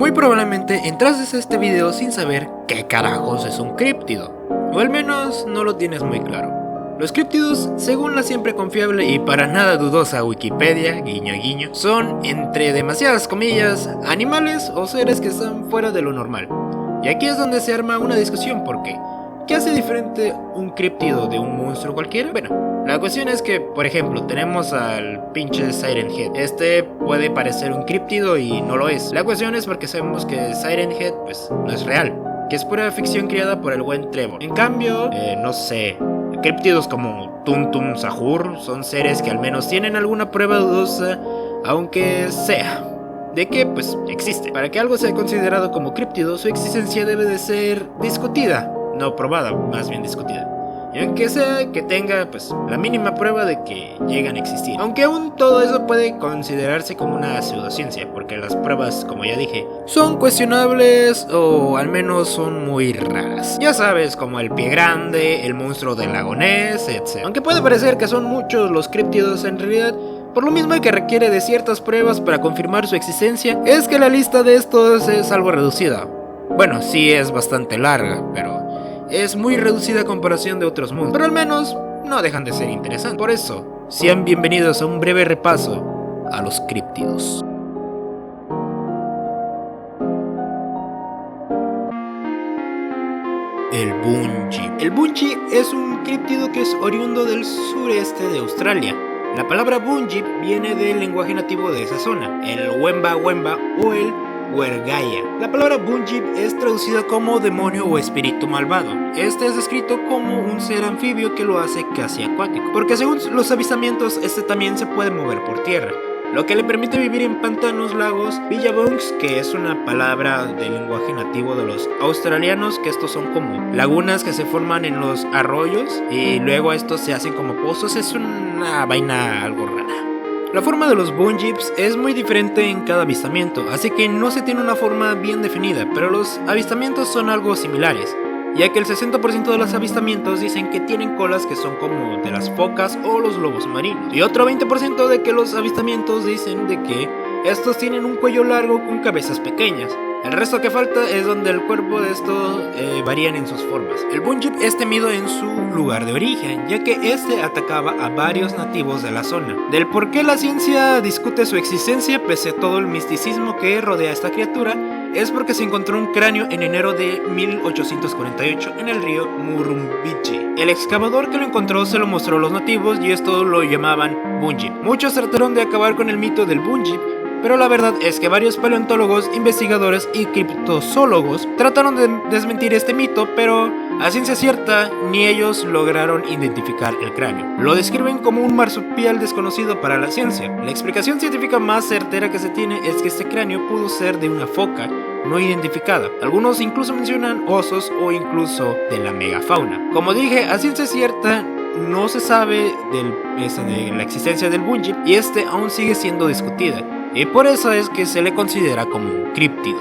Muy probablemente entraste a este video sin saber qué carajos es un críptido, o al menos no lo tienes muy claro. Los críptidos, según la siempre confiable y para nada dudosa Wikipedia, guiño guiño, son, entre demasiadas comillas, animales o seres que están fuera de lo normal. Y aquí es donde se arma una discusión porque ¿qué hace diferente un críptido de un monstruo cualquiera? Bueno, la cuestión es que, por ejemplo, tenemos al pinche Siren Head. Este puede parecer un críptido y no lo es. La cuestión es porque sabemos que Siren Head, pues, no es real, que es pura ficción creada por el buen Trevor. En cambio, no sé, críptidos como Tum Tum Sahur son seres que al menos tienen alguna prueba dudosa, aunque sea, de que pues existe. Para que algo sea considerado como críptido, su existencia debe de ser discutida, no probada, más bien discutida. Y aunque sea que tenga pues la mínima prueba de que llegan a existir. Aunque aún todo eso puede considerarse como una pseudociencia, porque las pruebas, como ya dije, son cuestionables o al menos son muy raras. Ya sabes, como el pie grande, el monstruo del lago Ness, etc. Aunque puede parecer que son muchos los críptidos, en realidad, por lo mismo que requiere de ciertas pruebas para confirmar su existencia, es que la lista de estos es algo reducida. Bueno, sí es bastante larga, pero es muy reducida a comparación de otros mundos, pero al menos no dejan de ser interesantes. Por eso, sean bienvenidos a un breve repaso a los críptidos. El Bunjip. El Bunjip es un críptido que es oriundo del sureste de Australia. La palabra Bunjip viene del lenguaje nativo de esa zona, el Wemba Wemba o el Wergaia. La palabra Bunjip es traducida como demonio o espíritu malvado. Este es descrito como un ser anfibio que lo hace casi acuático, porque según los avistamientos, este también se puede mover por tierra, lo que le permite vivir en pantanos, lagos, billabongs, que es una palabra del lenguaje nativo de los australianos, que estos son como lagunas que se forman en los arroyos y luego estos se hacen como pozos. Es una vaina algo rara. La forma de los Bunjips es muy diferente en cada avistamiento, así que no se tiene una forma bien definida, pero los avistamientos son algo similares, ya que el 60% de los avistamientos dicen que tienen colas que son como de las focas o los lobos marinos, y otro 20% de que los avistamientos dicen de que estos tienen un cuello largo con cabezas pequeñas. El resto que falta es donde el cuerpo de estos varían en sus formas. El Bunjip es temido en su lugar de origen, ya que este atacaba a varios nativos de la zona. Del por qué la ciencia discute su existencia pese a todo el misticismo que rodea a esta criatura, es porque se encontró un cráneo en enero de 1848 en el río Murrumbidgee. El excavador que lo encontró se lo mostró a los nativos y estos lo llamaban Bunjip. Muchos trataron de acabar con el mito del Bunjip, pero la verdad es que varios paleontólogos, investigadores y criptozoólogos trataron de desmentir este mito, pero a ciencia cierta ni ellos lograron identificar el cráneo. Lo describen como un marsupial desconocido para la ciencia. La explicación científica más certera que se tiene es que este cráneo pudo ser de una foca no identificada. Algunos incluso mencionan osos o incluso de la megafauna. Como dije, a ciencia cierta no se sabe de la existencia del Bunjip y este aún sigue siendo discutida. Y por eso es que se le considera como un críptido.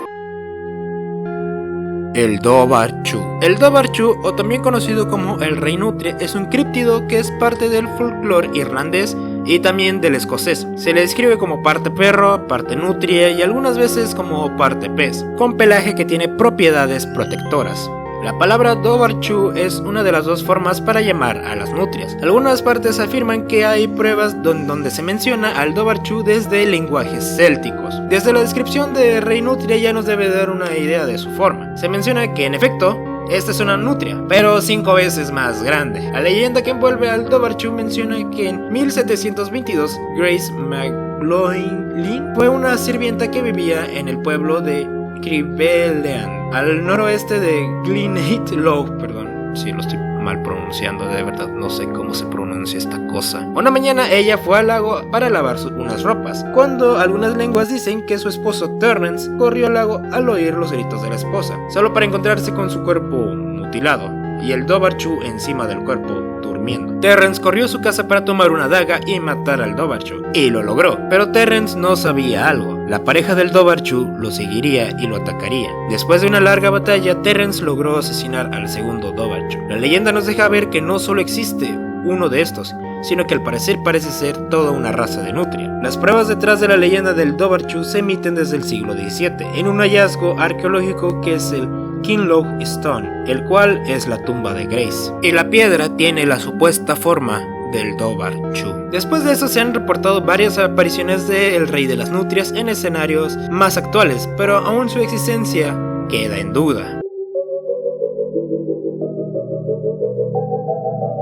El Dobarchu. El Dobarchu, o también conocido como el Rey Nutria, es un críptido que es parte del folclore irlandés y también del escocés. Se le describe como parte perro, parte nutria y algunas veces como parte pez, con pelaje que tiene propiedades protectoras. La palabra Dobarchu es una de las dos formas para llamar a las nutrias. Algunas partes afirman que hay pruebas donde se menciona al Dobarchu desde lenguajes célticos. Desde la descripción de Rey Nutria ya nos debe dar una idea de su forma. Se menciona que en efecto, esta es una nutria, pero 5 veces más grande. La leyenda que envuelve al Dobarchu menciona que en 1722 Grace McLoughlin fue una sirvienta que vivía en el pueblo de Cribellean, al noroeste de Gleneight Lough, perdón si lo estoy mal pronunciando, de verdad no sé cómo se pronuncia esta cosa. Una mañana ella fue al lago para lavar unas ropas, cuando algunas lenguas dicen que su esposo Terrence corrió al lago al oír los gritos de la esposa, solo para encontrarse con su cuerpo mutilado y el Dobarchu encima del cuerpo durmiendo. Terrence corrió a su casa para tomar una daga y matar al Dobarchu, y lo logró, pero Terrence no sabía algo. La pareja del Dobarchu lo seguiría y lo atacaría. Después de una larga batalla, Terrence logró asesinar al segundo Dobarchu. La leyenda nos deja ver que no solo existe uno de estos, sino que al parecer parece ser toda una raza de nutria. Las pruebas detrás de la leyenda del Dobhar-chú se emiten desde el siglo XVII, en un hallazgo arqueológico que es el Kinloch Stone, el cual es la tumba de Grace, y la piedra tiene la supuesta forma del Dobhar-chú. Después de eso se han reportado varias apariciones del Rey de las Nutrias en escenarios más actuales, pero aún su existencia queda en duda.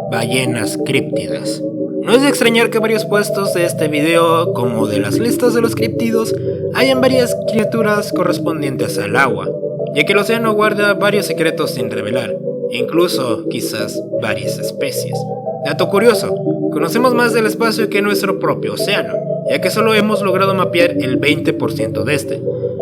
Ballenas críptidas. No es de extrañar que varios puestos de este video, como de las listas de los críptidos, hayan varias criaturas correspondientes al agua, ya que el océano guarda varios secretos sin revelar, incluso quizás varias especies. Dato curioso, conocemos más del espacio que nuestro propio océano, ya que solo hemos logrado mapear el 20% de este.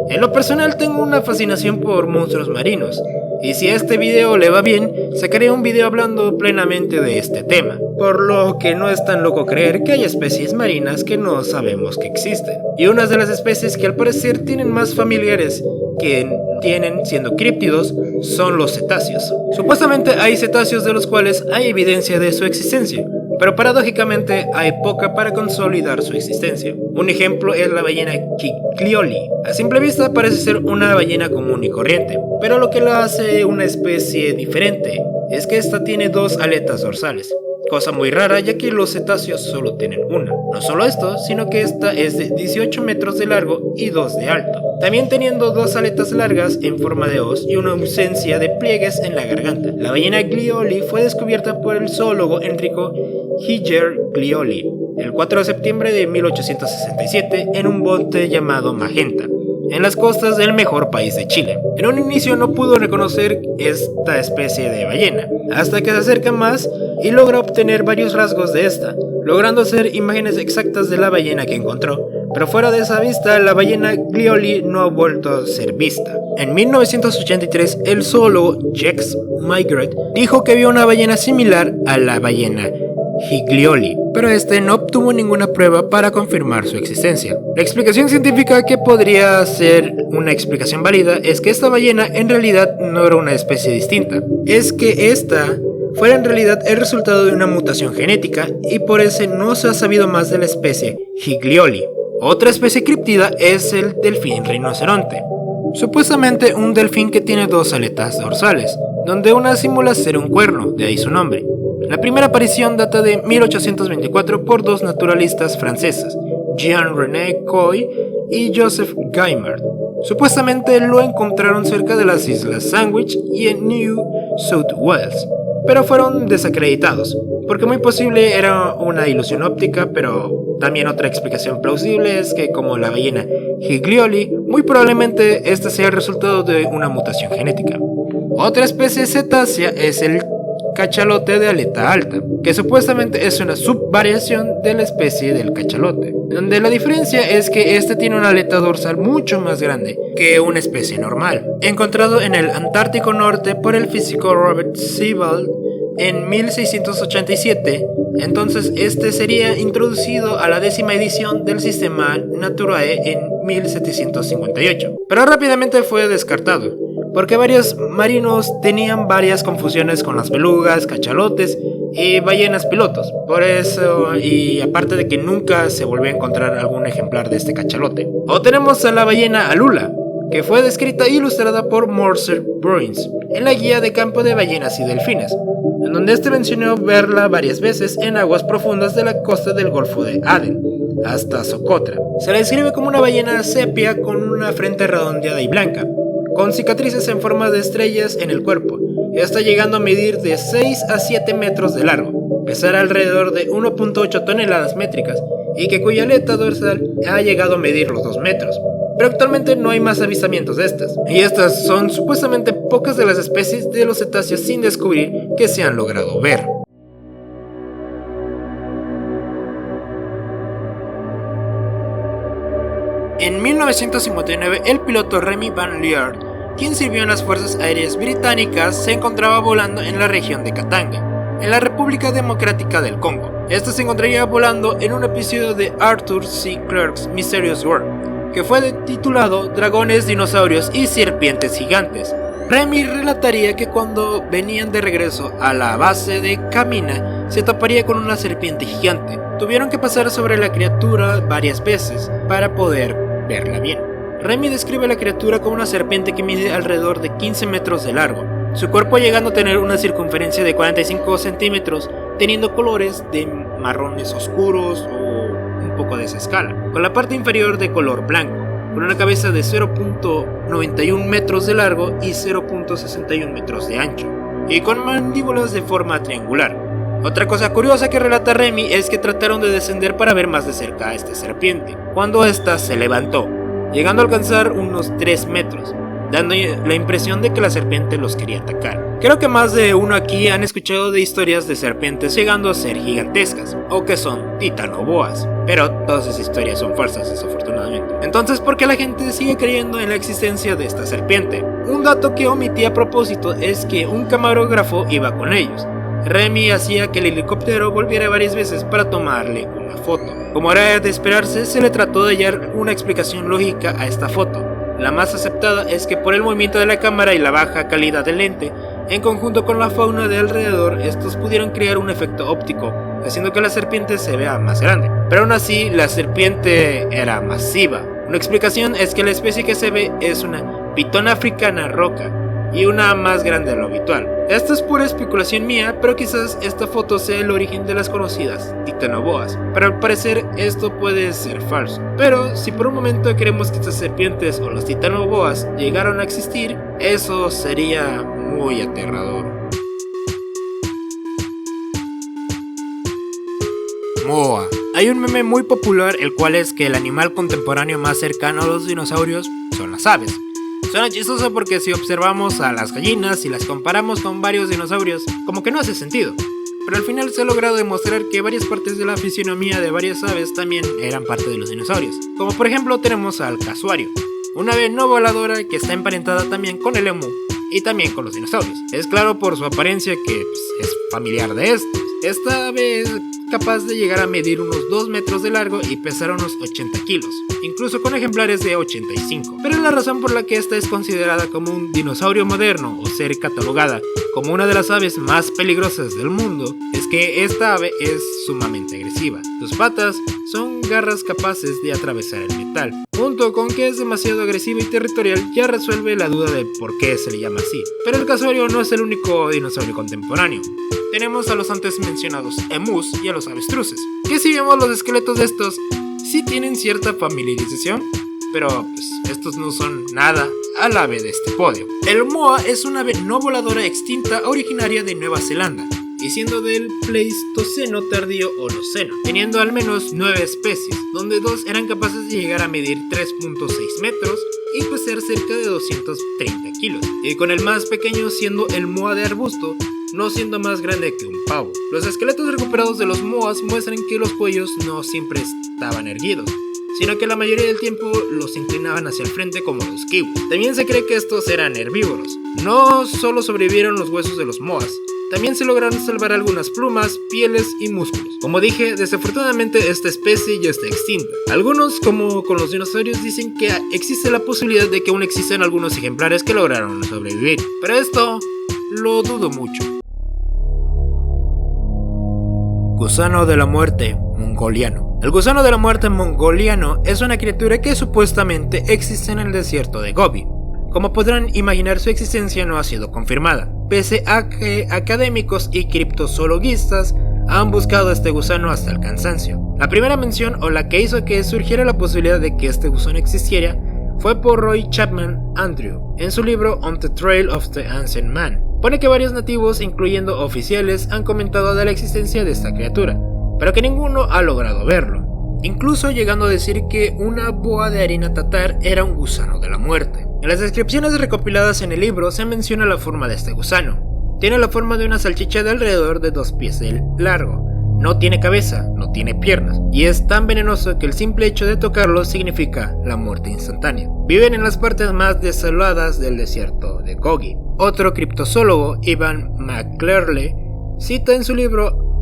En lo personal tengo una fascinación por monstruos marinos, y si a este video le va bien, sacaré un video hablando plenamente de este tema, por lo que no es tan loco creer que hay especies marinas que no sabemos que existen. Y unas de las especies que al parecer tienen más familiares que tienen siendo críptidos son los cetáceos. Supuestamente hay cetáceos de los cuales hay evidencia de su existencia, pero paradójicamente hay poca para consolidar su existencia. Un ejemplo es la ballena Giglioli. A simple vista parece ser una ballena común y corriente, pero lo que la hace una especie diferente es que esta tiene dos aletas dorsales, cosa muy rara ya que los cetáceos solo tienen una. No solo esto, sino que esta es de 18 metros de largo y 2 de alto, también teniendo dos aletas largas en forma de hoz y una ausencia de pliegues en la garganta. La ballena Giglioli fue descubierta por el zoólogo Enrico Giglioli el 4 de septiembre de 1867 en un bote llamado Magenta, en las costas del mejor país de Chile. En un inicio no pudo reconocer esta especie de ballena, hasta que se acerca más y logra obtener varios rasgos de esta, logrando hacer imágenes exactas de la ballena que encontró, pero fuera de esa vista, la ballena Giglioli no ha vuelto a ser vista. En 1983, el zoólogo Jacques Maigret dijo que vio una ballena similar a la ballena Giglioli, pero este no obtuvo ninguna prueba para confirmar su existencia. La explicación científica que podría ser una explicación válida es que esta ballena en realidad no era una especie distinta, es que esta fuera en realidad el resultado de una mutación genética y por eso no se ha sabido más de la especie Giglioli. Otra especie críptida es el delfín rinoceronte, supuestamente un delfín que tiene dos aletas dorsales, donde una simula ser un cuerno, de ahí su nombre. La primera aparición data de 1824 por dos naturalistas franceses, Jean-René Coy y Joseph Gaimard. Supuestamente lo encontraron cerca de las Islas Sandwich y en New South Wales, pero fueron desacreditados, porque muy posible era una ilusión óptica, pero también otra explicación plausible es que como la ballena Giglioli, muy probablemente este sea el resultado de una mutación genética. Otra especie cetácea es el cachalote de aleta alta, que supuestamente es una subvariación de la especie del cachalote, donde la diferencia es que este tiene una aleta dorsal mucho más grande que una especie normal, encontrado en el Antártico Norte por el físico Robert Sibbald en 1687. Entonces este sería introducido a la 10ª edición del Sistema Naturae en 1758, pero rápidamente fue descartado, porque varios marinos tenían varias confusiones con las belugas, cachalotes y ballenas pilotos. Por eso, y aparte de que nunca se volvió a encontrar algún ejemplar de este cachalote. O tenemos a la ballena Alula, que fue descrita e ilustrada por Mercer Bruins en la guía de campo de ballenas y delfines, en donde este mencionó verla varias veces en aguas profundas de la costa del Golfo de Aden hasta Socotra. Se la describe como una ballena sepia con una frente redondeada y blanca, con cicatrices en forma de estrellas en el cuerpo, y está llegando a medir de 6 a 7 metros de largo, pesar alrededor de 1.8 toneladas métricas, y que cuya aleta dorsal ha llegado a medir los 2 metros. Pero actualmente no hay más avistamientos de estas, y estas son supuestamente pocas de las especies de los cetáceos sin descubrir que se han logrado ver. En 1959, el piloto Remy Van Lierde, quien sirvió en las Fuerzas Aéreas Británicas, se encontraba volando en la región de Katanga, en la República Democrática del Congo. Este se encontraría volando en un episodio de Arthur C. Clarke's Mysterious World, que fue titulado Dragones, Dinosaurios y Serpientes Gigantes. Remy relataría que cuando venían de regreso a la base de Kamina, se toparía con una serpiente gigante. Tuvieron que pasar sobre la criatura varias veces para poder verla bien. Remy describe a la criatura como una serpiente que mide alrededor de 15 metros de largo, su cuerpo llegando a tener una circunferencia de 45 centímetros, teniendo colores de marrones oscuros o un poco de esa escala, con la parte inferior de color blanco, con una cabeza de 0.91 metros de largo y 0.61 metros de ancho, y con mandíbulas de forma triangular. Otra cosa curiosa que relata Remy es que trataron de descender para ver más de cerca a esta serpiente, cuando ésta se levantó, llegando a alcanzar unos 3 metros, dando la impresión de que la serpiente los quería atacar. Creo que más de uno aquí han escuchado de historias de serpientes llegando a ser gigantescas, o que son titanoboas, pero todas esas historias son falsas, desafortunadamente. Entonces, ¿por qué la gente sigue creyendo en la existencia de esta serpiente? Un dato que omití a propósito es que un camarógrafo iba con ellos. Remy hacía que el helicóptero volviera varias veces para tomarle una foto. Como era de esperarse, se le trató de hallar una explicación lógica a esta foto. La más aceptada es que por el movimiento de la cámara y la baja calidad del lente, en conjunto con la fauna de alrededor, estos pudieron crear un efecto óptico, haciendo que la serpiente se vea más grande. Pero aún así, la serpiente era masiva. Una explicación es que la especie que se ve es una pitón africana roca, y una más grande de lo habitual. Esta es pura especulación mía, pero quizás esta foto sea el origen de las conocidas titanoboas, pero al parecer esto puede ser falso. Pero si por un momento creemos que estas serpientes o las titanoboas llegaron a existir, eso sería muy aterrador. Moa. Hay un meme muy popular el cual es que el animal contemporáneo más cercano a los dinosaurios son las aves. Suena chistoso porque si observamos a las gallinas y las comparamos con varios dinosaurios, como que no hace sentido. Pero al final se ha logrado demostrar que varias partes de la fisionomía de varias aves también eran parte de los dinosaurios. Como por ejemplo tenemos al casuario, una ave no voladora que está emparentada también con el emú y también con los dinosaurios. Es claro por su apariencia que es familiar de estos. Esta ave es capaz de llegar a medir unos 2 metros de largo y pesar unos 80 kilos, incluso con ejemplares de 85. Pero la razón por la que esta es considerada como un dinosaurio moderno o ser catalogada como una de las aves más peligrosas del mundo es que esta ave es sumamente agresiva. Sus patas son garras capaces de atravesar el metal. Junto con que es demasiado agresiva y territorial, ya resuelve la duda de por qué se le llama así. Pero el casuario no es el único dinosaurio contemporáneo. Tenemos a los antes mencionados emus y a los avestruces, que si vemos los esqueletos de estos, sí tienen cierta familiarización, pero estos no son nada al ave de este podio. El moa es una ave no voladora extinta originaria de Nueva Zelanda, y siendo del Pleistoceno tardío Holoceno, teniendo al menos 9 especies, donde 2 eran capaces de llegar a medir 3.6 metros y pesar cerca de 230 kilos, y con el más pequeño siendo el moa de arbusto, no siendo más grande que un pavo. Los esqueletos recuperados de los moas muestran que los cuellos no siempre estaban erguidos, sino que la mayoría del tiempo los inclinaban hacia el frente como los kiwis. También se cree que estos eran herbívoros. No solo sobrevivieron los huesos de los moas, también se lograron salvar algunas plumas, pieles y músculos. Como dije, desafortunadamente esta especie ya está extinta. Algunos, como con los dinosaurios, dicen que existe la posibilidad de que aún existan algunos ejemplares que lograron sobrevivir, pero esto lo dudo mucho. Gusano de la muerte mongoliano. El gusano de la muerte mongoliano es una criatura que supuestamente existe en el desierto de Gobi. Como podrán imaginar, su existencia no ha sido confirmada, pese a que académicos y criptozoologistas han buscado a este gusano hasta el cansancio. La primera mención o la que hizo que surgiera la posibilidad de que este gusano existiera fue por Roy Chapman Andrew en su libro On the Trail of the Ancient Man. Pone que varios nativos, incluyendo oficiales, han comentado de la existencia de esta criatura, pero que ninguno ha logrado verlo, incluso llegando a decir que una boa de harina tatar era un gusano de la muerte. En las descripciones recopiladas en el libro se menciona la forma de este gusano. Tiene la forma de una salchicha de alrededor de 2 pies de largo. No tiene cabeza, no tiene piernas, y es tan venenoso que el simple hecho de tocarlo significa la muerte instantánea. Viven en las partes más desoladas del desierto de Gobi. Otro criptozoólogo, Ivan McClurley, cita en su libro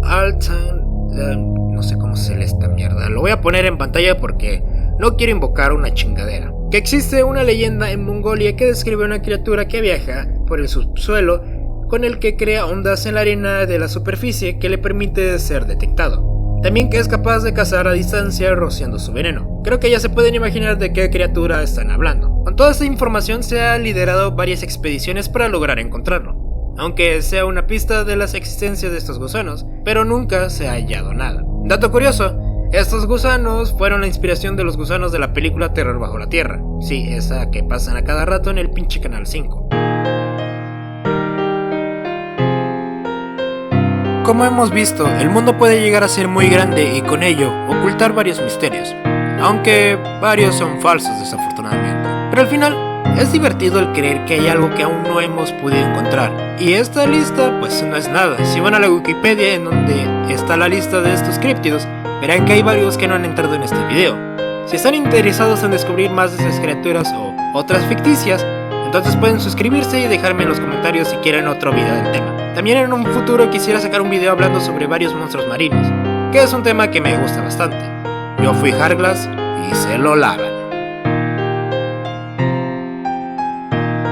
no sé cómo se lee esta mierda, lo voy a poner en pantalla porque no quiero invocar una chingadera, que existe una leyenda en Mongolia que describe una criatura que viaja por el subsuelo con el que crea ondas en la arena de la superficie que le permite ser detectado. También que es capaz de cazar a distancia rociando su veneno. Creo que ya se pueden imaginar de qué criatura están hablando. Con toda esta información se han liderado varias expediciones para lograr encontrarlo, aunque sea una pista de las existencias de estos gusanos, pero nunca se ha hallado nada. Dato curioso, estos gusanos fueron la inspiración de los gusanos de la película Terror bajo la tierra. Sí, esa que pasan a cada rato en el pinche Canal 5. Como hemos visto, el mundo puede llegar a ser muy grande y con ello ocultar varios misterios, aunque varios son falsos desafortunadamente. Pero al final, es divertido el creer que hay algo que aún no hemos podido encontrar. Y esta lista pues no es nada. Si van a la Wikipedia en donde está la lista de estos críptidos, verán que hay varios que no han entrado en este video. Si están interesados en descubrir más de esas criaturas o otras ficticias, entonces pueden suscribirse y dejarme en los comentarios si quieren otro video del tema. También en un futuro quisiera sacar un video hablando sobre varios monstruos marinos, que es un tema que me gusta bastante. Yo fui Harglass y se lo lavan.